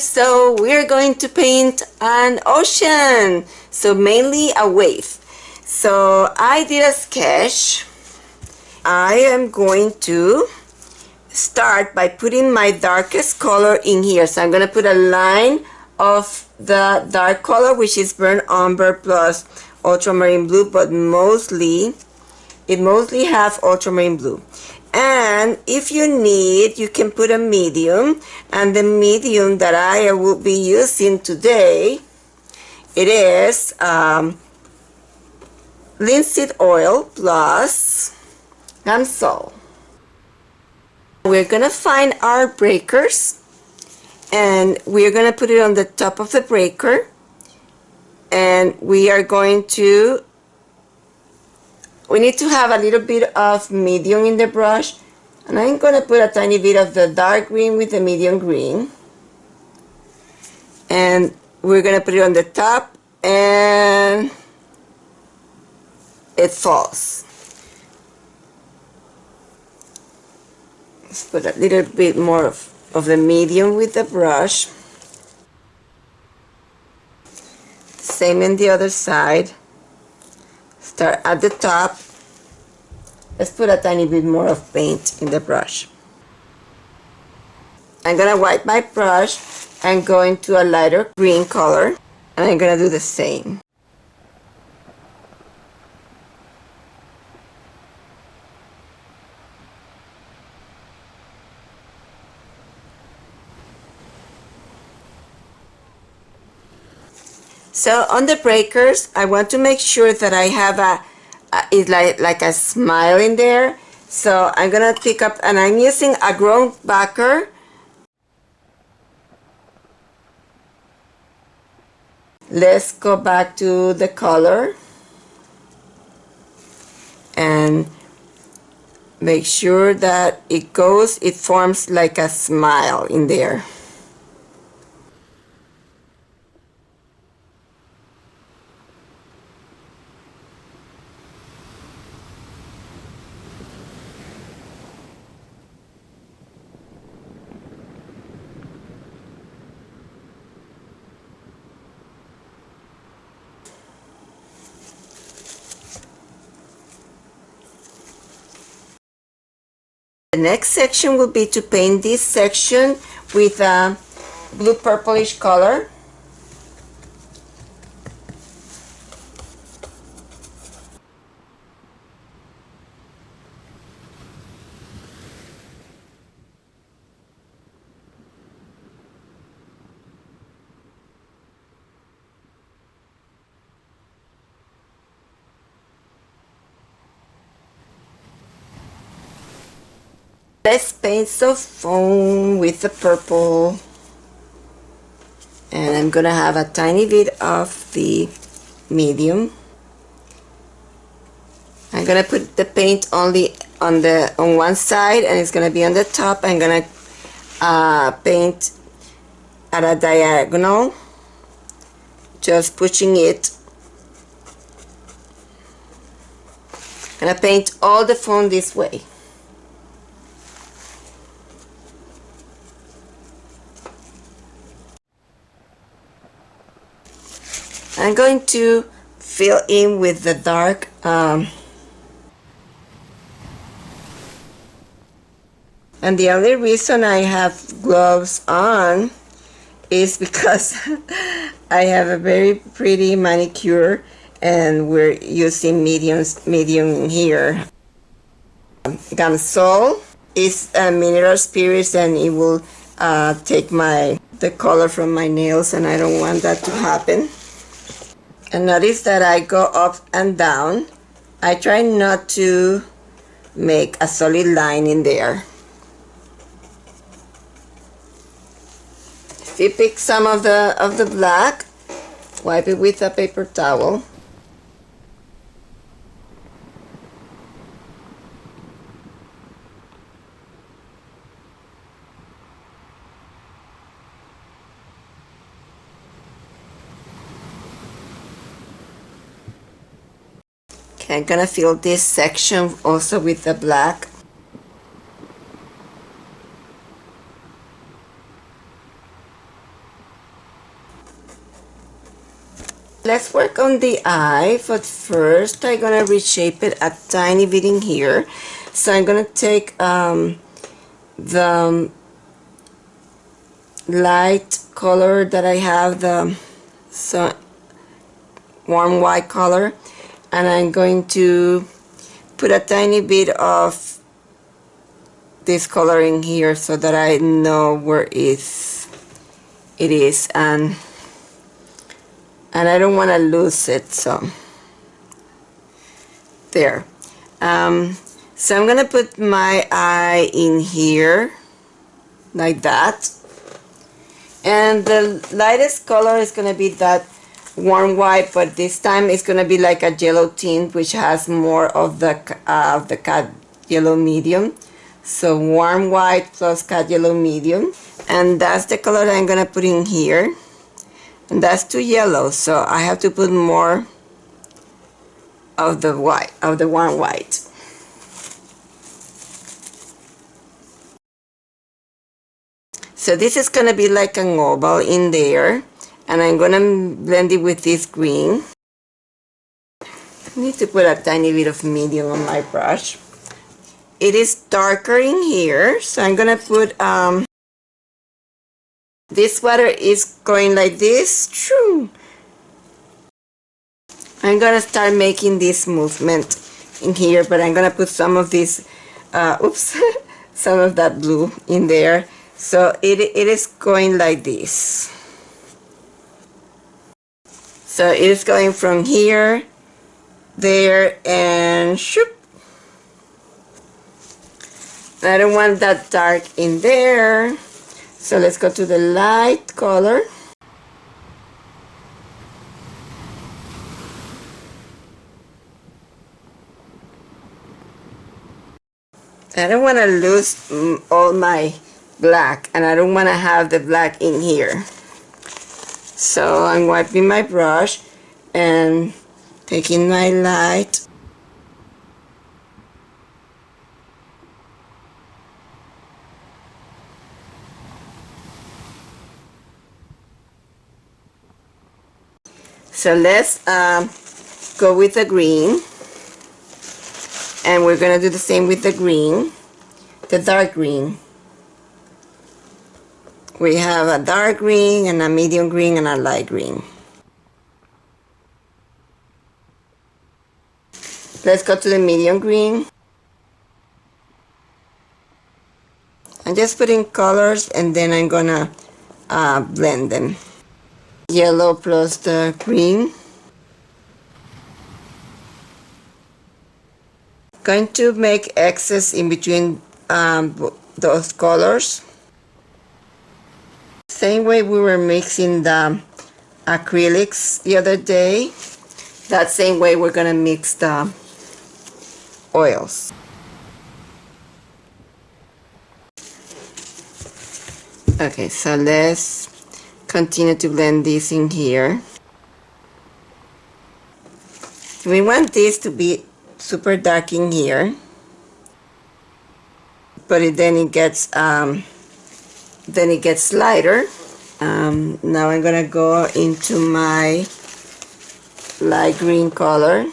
So we're going to paint an ocean, so mainly a wave. So I did a sketch. I am going to start by putting my darkest color in here. So I'm going to put a line of the dark color, which is burnt umber plus ultramarine blue, but it mostly have ultramarine blue. And if you need, you can put a medium, and the medium that I will be using today, it is linseed oil plus Gamsol. We're gonna find our breakers, and we're gonna put it on the top of the breaker, and we need to have a little bit of medium in the brush, and I'm gonna put a tiny bit of the dark green with the medium green, and we're gonna put it on the top, and it falls. Let's put a little bit more of the medium with the brush. Same in the other side. Start at the top. Let's put a tiny bit more of paint in the brush. I'm gonna wipe my brush and go into a lighter green color, and I'm gonna do the same. So on the breakers, I want to make sure that I have it's like a smile in there. So I'm gonna pick up, and I'm using a grown backer. Let's go back to the color and make sure that it forms like a smile in there. The next section will be to paint this section with a blue purplish color. Let's paint some foam with the purple, and I'm gonna have a tiny bit of the medium. I'm gonna put the paint only on one side, and it's gonna be on the top. I'm gonna paint at a diagonal, just pushing it. I'm gonna paint all the foam this way. I'm going to fill in with the dark and the only reason I have gloves on is because I have a very pretty manicure, and we're using medium here. Gamsol is a mineral spirit, and it will take the color from my nails, and I don't want that to happen. And notice that I go up and down. I try not to make a solid line in there. If you pick some of the black, wipe it with a paper towel. Okay, I'm gonna fill this section also with the black. Let's work on the eye, but first I'm gonna reshape it a tiny bit in here. So I'm gonna take the light color that I have, the warm white color, and I'm going to put a tiny bit of this color in here so that I know where it is, and I don't want to lose it, so there. So I'm gonna put my eye in here like that, and the lightest color is gonna be that warm white, but this time it's gonna be like a yellow tint, which has more of the cat yellow medium. So warm white plus cat yellow medium, and that's the color that I'm gonna put in here. And that's too yellow, so I have to put more of the white, of the warm white. So this is gonna be like an oval in there, and I'm gonna blend it with this green. I need to put a tiny bit of medium on my brush. It is darker in here, so I'm gonna put this water is going like this. Shoo. I'm gonna start making this movement in here, but I'm gonna put some of this oops some of that blue in there, so it is going like this. So it is going from here, there, and shoop. I don't want that dark in there, so let's go to the light color. I don't want to lose all my black, and I don't want to have the black in here. So I'm wiping my brush and taking my light. So let's go with the green, and we're gonna do the same with the green, the dark green. We have a dark green and a medium green and a light green. Let's go to the medium green. I'm just putting colors, and then I'm gonna blend them. Yellow plus the green. Going to make excess in between those colors. Same way we were mixing the acrylics the other day, that same way we're gonna mix the oils. Okay, so let's continue to blend this in here. We want this to be super dark in here, but then it gets lighter. Now I'm gonna go into my light green color.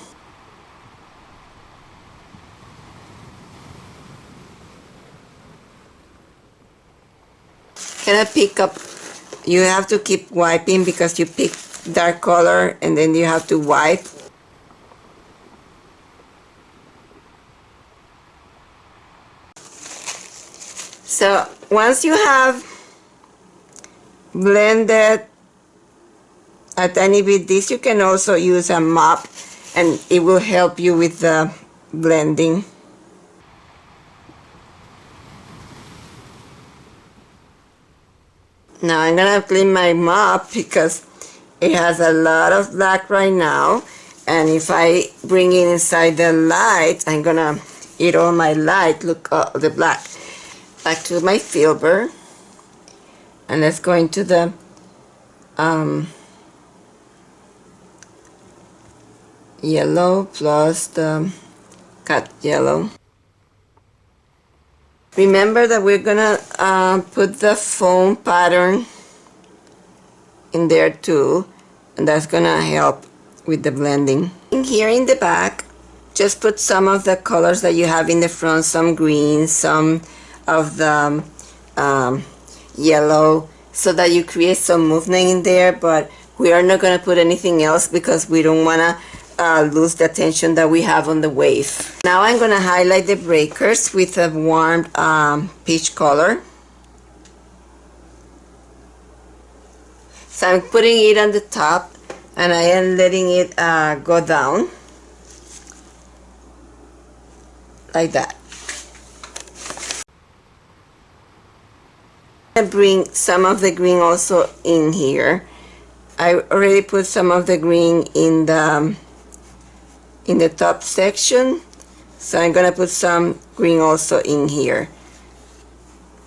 Can I pick up? You have to keep wiping because you pick dark color and then you have to wipe. So once you have blended a tiny bit this, you can also use a mop and it will help you with the blending. Now I'm gonna clean my mop because it has a lot of black right now, and if I bring it inside the light, I'm gonna eat all my light. Look, the black. Back to my filbert, and let's go into the yellow plus the cat yellow. Remember that we're gonna put the foam pattern in there too, and that's gonna help with the blending. In here in the back, just put some of the colors that you have in the front, some green, some of the yellow, so that you create some movement in there, but we are not going to put anything else because we don't want to lose the attention that we have on the wave. Now I'm going to highlight the breakers with a warm peach color. So I'm putting it on the top and I am letting it go down like that. I bring some of the green also in here. I already put some of the green in the top section, so I'm gonna put some green also in here.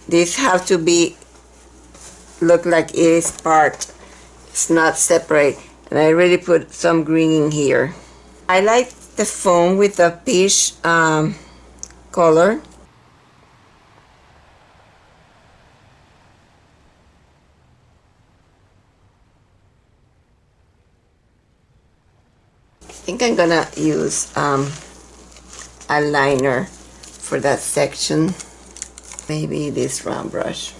These have to be look like it is part, it's not separate, and I already put some green in here. I like the foam with the peach color. I think I'm gonna use a liner for that section, maybe this round brush.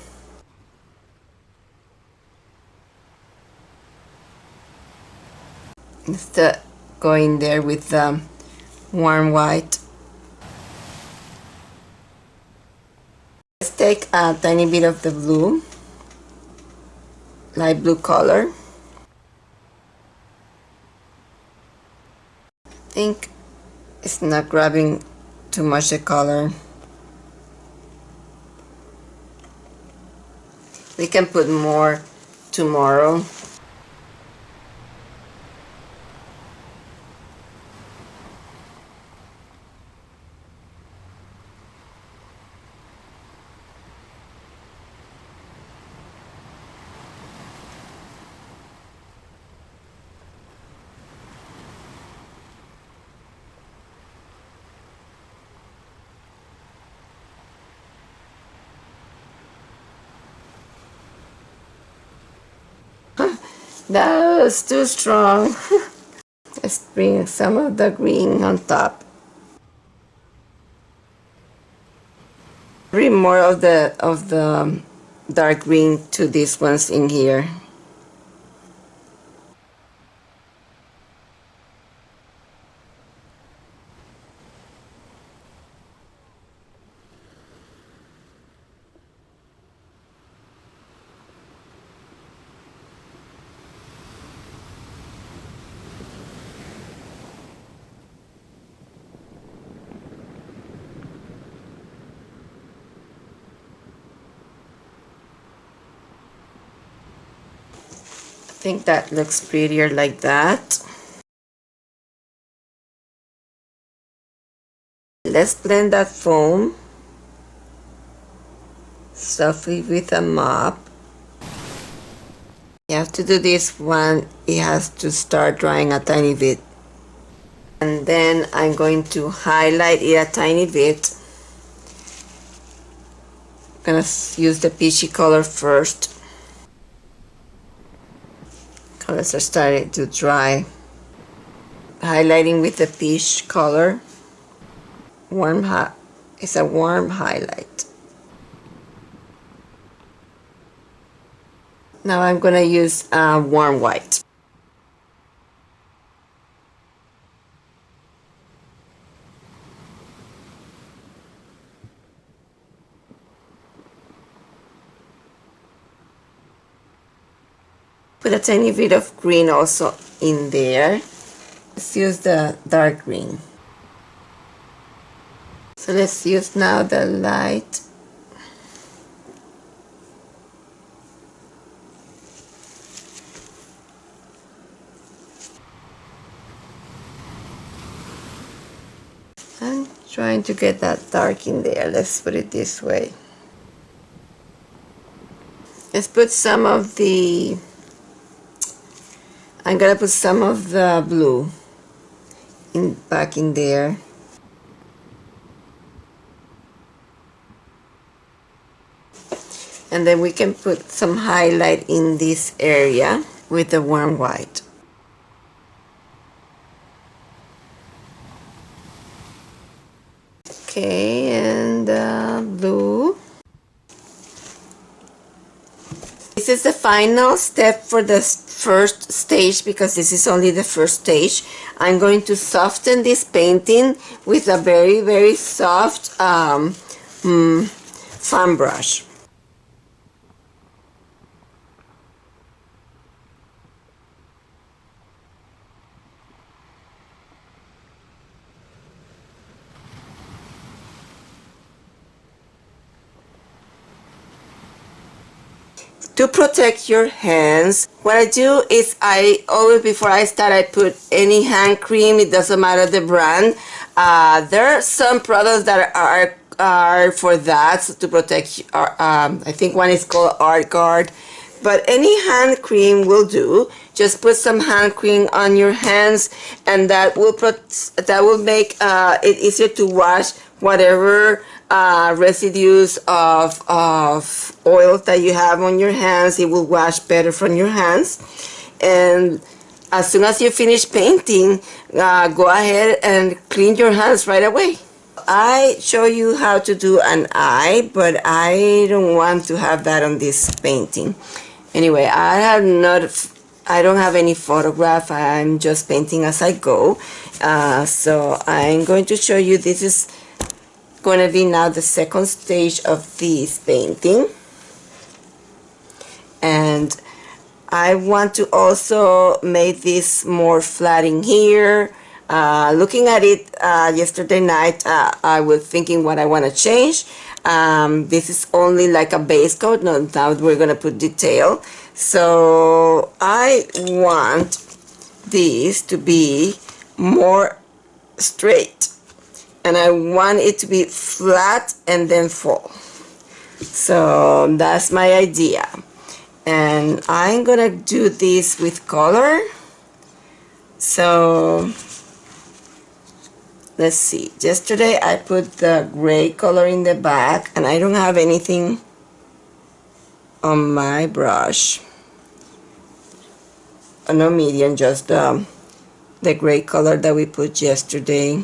Instead going there with the warm white. Let's take a tiny bit of the blue, light blue color. I think it's not grabbing too much the color. We can put more tomorrow. That was too strong. Let's bring some of the green on top. Bring more of the dark green to these ones in here. I think that looks prettier like that. Let's blend that foam softly with a mop. You have to do this when it has to start drying a tiny bit. And then I'm going to highlight it a tiny bit. I'm gonna use the peachy color first. Colors are starting to dry. Highlighting with the peach color. It's a warm highlight. Now I'm gonna use warm white. Put a tiny bit of green also in there. Let's use the dark green. So let's use now the light. I'm trying to get that dark in there. Let's put it this way. Let's put some of the, I'm gonna put some of the blue back in there. And then we can put some highlight in this area with the warm white. Okay, and blue. This is the final step for the first stage because this is only the first stage. I'm going to soften this painting with a very, very soft fan brush. To protect your hands, what I do is I always, before I start, I put any hand cream. It doesn't matter the brand. There are some products that are for that, so to protect. I think one is called Art Guard, but any hand cream will do. Just put some hand cream on your hands, and that will make it easier to wash whatever residues of oils that you have on your hands. It will wash better from your hands. And as soon as you finish painting, go ahead and clean your hands right away. I show you how to do an eye, but I don't want to have that on this painting. Anyway, I don't have any photograph. I'm just painting as I go. So I'm going to show you, this is going to be now the second stage of this painting. And I want to also make this more flat in here. Looking at it yesterday night, I was thinking what I want to change. This is only like a base coat. Now we're going to put detail. So I want this to be more straight. And I want it to be flat and then fall. So that's my idea. And I'm gonna do this with color. So let's see. Yesterday I put the gray color in the back, and I don't have anything on my brush. No medium, just the gray color that we put yesterday.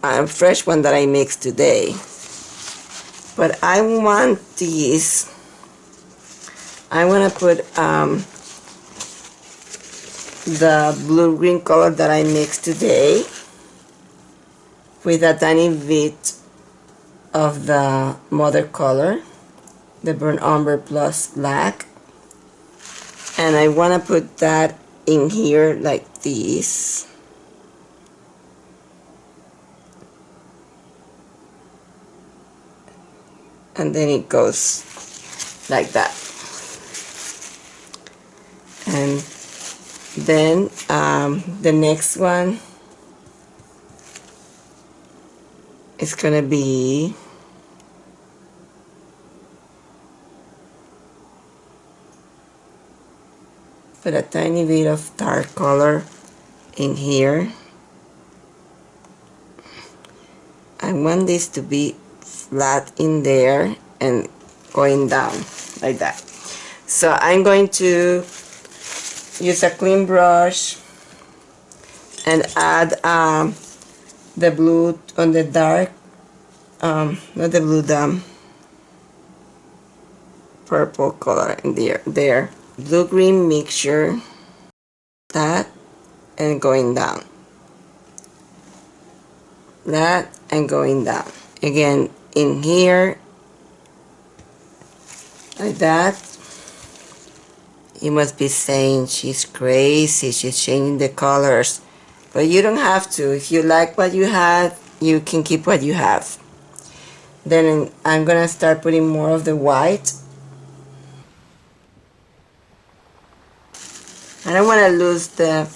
A fresh one that I mixed today. But I want these. I want to put the blue-green color that I mixed today with a tiny bit of the mother color, the burnt umber plus black. And I want to put that in here like this. And then it goes like that. And then the next one is gonna be put a tiny bit of dark color in here. I want this to be flat in there and going down like that. So I'm going to use a clean brush and add the blue on the dark, not the blue, the purple color in there. Blue-green mixture, that, and going down. That and going down. Again, in here, like that. You must be saying she's crazy, she's changing the colors. But you don't have to. If you like what you have, you can keep what you have. Then I'm gonna start putting more of the white. I don't want to lose the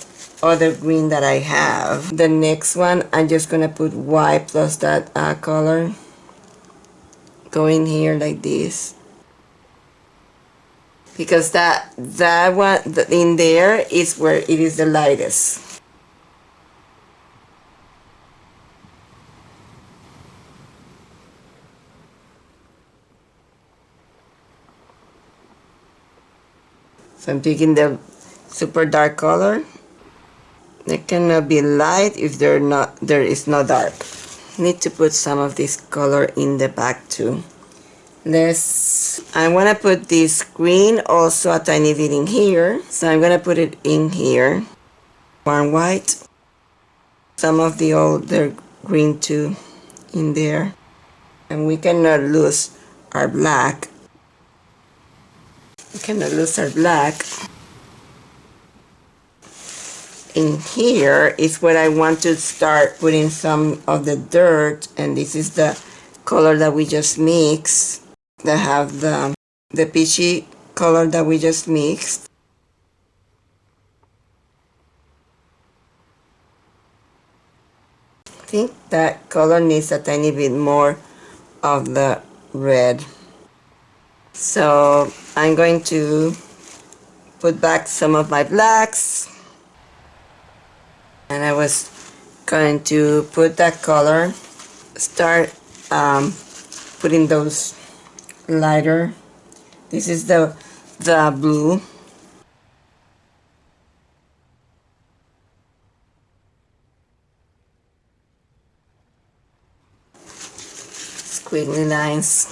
other green that I have. The next one, I'm just gonna put white plus that color. Go in here like this. Because that one in there is where it is the lightest. So I'm taking the super dark color. They cannot be light if there is no dark. Need to put some of this color in the back too. I want to put this green also a tiny bit in here, so I'm going to put it in here. One white, some of the older green too in there, and we cannot lose our black. We cannot lose our black. In here is where I want to start putting some of the dirt, and this is the color that we just mixed, that have the peachy color that we just mixed. I think that color needs a tiny bit more of the red. So I'm going to put back some of my blacks, and I was going to put that color, start putting those lighter. This is the blue. Squiggly lines.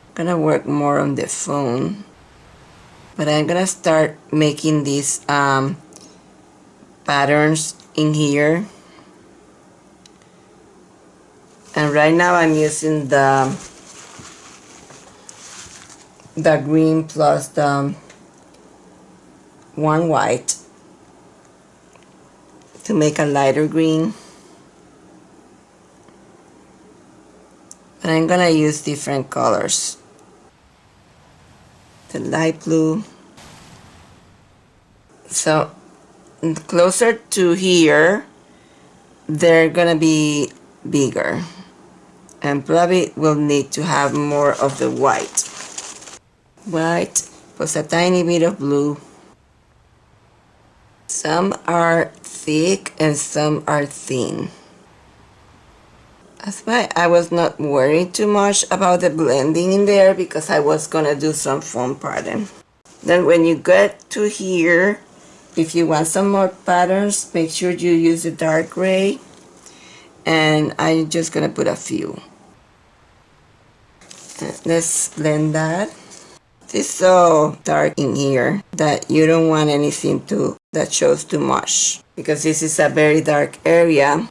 I'm gonna work more on the phone, but I'm gonna start making these patterns in here. And right now I'm using the green plus the one white to make a lighter green. And I'm gonna use different colors. The light blue. So closer to here, they're gonna be bigger, and probably will need to have more of the white. White plus a tiny bit of blue. Some are thick and some are thin. That's why I was not worried too much about the blending in there, because I was gonna do some foam pattern. Then when you get to here, if you want some more patterns, make sure you use the dark gray, and I'm just gonna put a few. Let's blend that. It's so dark in here that you don't want anything that shows too much, because this is a very dark area.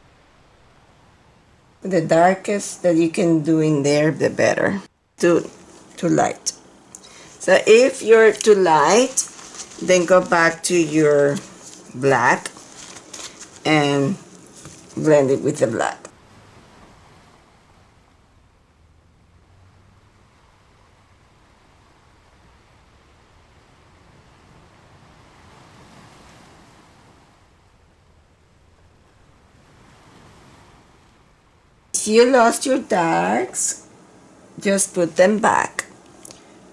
The darkest that you can do in there, the better. Too light. So if you're too light, then go back to your black and blend it with the black. If you lost your darks, just put them back.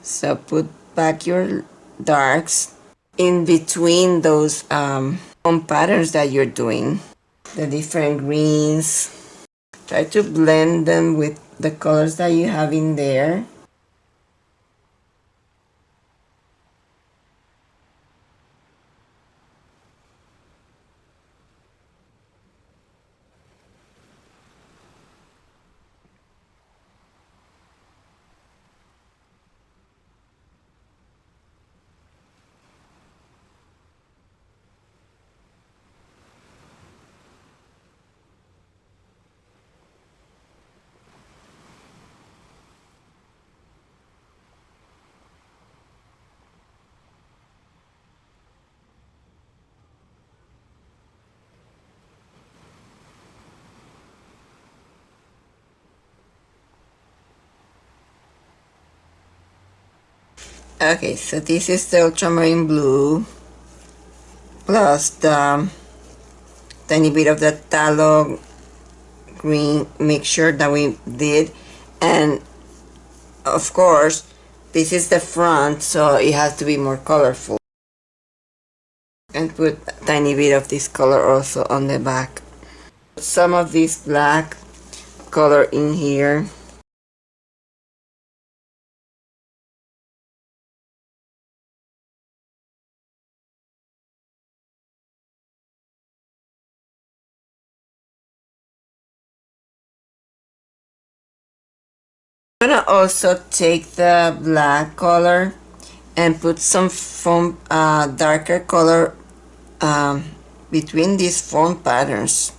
So put back your darks in between those patterns that you're doing. The different greens. Try to blend them with the colors that you have in there. Okay, so this is the ultramarine blue plus the tiny bit of the tallow green mixture that we did, and of course this is the front, so it has to be more colorful. And put a tiny bit of this color also on the back. Some of this black color in here. I'm gonna also take the black color and put some foam, darker color between these foam patterns,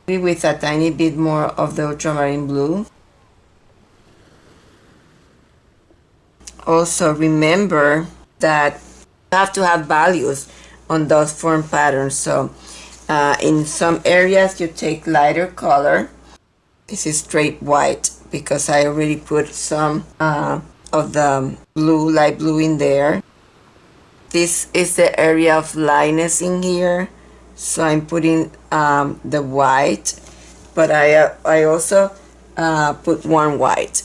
with a tiny bit more of the ultramarine blue. Also remember that you have to have values on those foam patterns. So in some areas you take lighter color. This is straight white because I already put some of the blue, light blue in there. This is the area of lightness in here, so I'm putting the white, but I also put one white.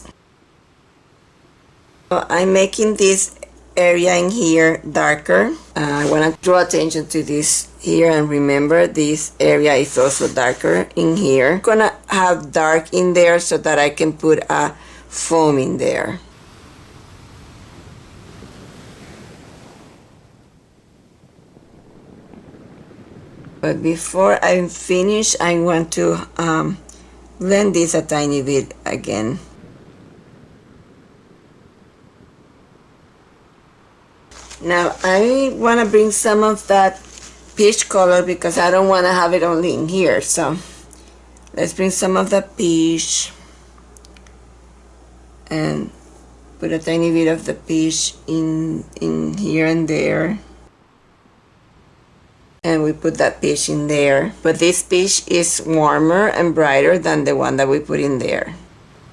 So I'm making this area in here darker. I want to draw attention to this here, and remember this area is also darker in here. I'm gonna have dark in there so that I can put a foam in there. But before I finish, I want to blend this a tiny bit again. Now I want to bring some of that peach color because I don't want to have it only in here. So let's bring some of the peach and put a tiny bit of the peach in here and there. And we put that peach in there. But this peach is warmer and brighter than the one that we put in there,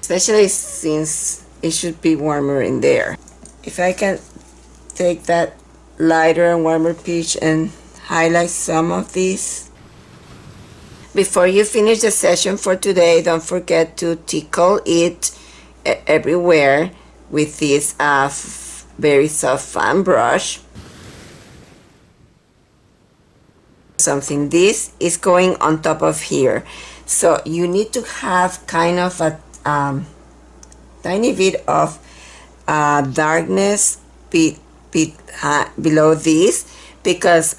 especially since it should be warmer in there. If I can take that lighter and warmer peach and highlight some of these. Before you finish the session for today, don't forget to tickle it everywhere with this very soft fan brush. Something, this is going on top of here, so you need to have kind of a tiny bit of darkness below this, because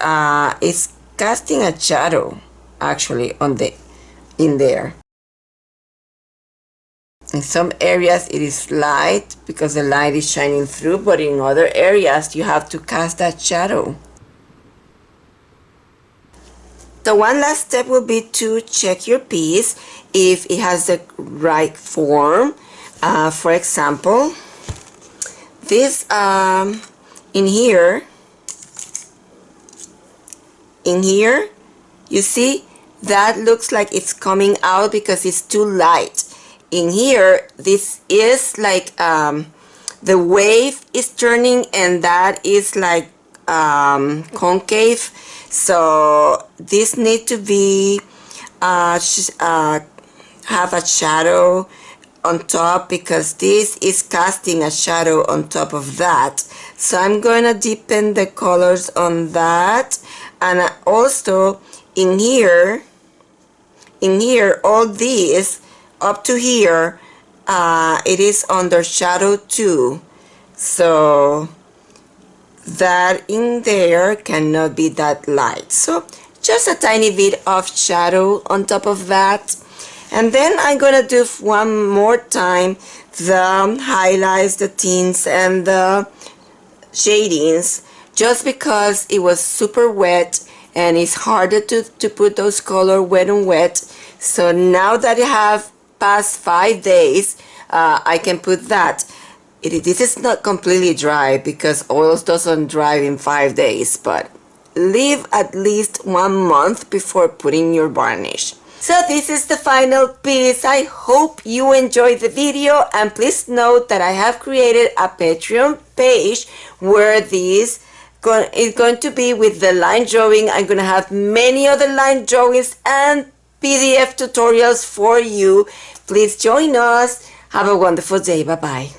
it's casting a shadow actually in there. In some areas it is light because the light is shining through, but in other areas you have to cast that shadow. So one last step will be to check your piece if it has the right form. For example, this in here, you see that looks like it's coming out because it's too light. In here, this is like the wave is turning, and that is like concave. So this need to be have a shadow on top, because this is casting a shadow on top of that. So I'm going to deepen the colors on that. And also in here, all these up to here, it is under shadow too. So that in there cannot be that light. So just a tiny bit of shadow on top of that. And then I'm gonna do one more time the highlights, the tints, and the shadings, just because it was super wet and it's harder to put those colors wet and wet. So now that I have passed 5 days, I can put that. This is not completely dry because oils doesn't dry in 5 days, but leave at least 1 month before putting your varnish. So this is the final piece. I hope you enjoyed the video, and please note that I have created a Patreon page where this is going to be with the line drawing. I'm going to have many other line drawings and PDF tutorials for you. Please join us. Have a wonderful day. Bye-bye.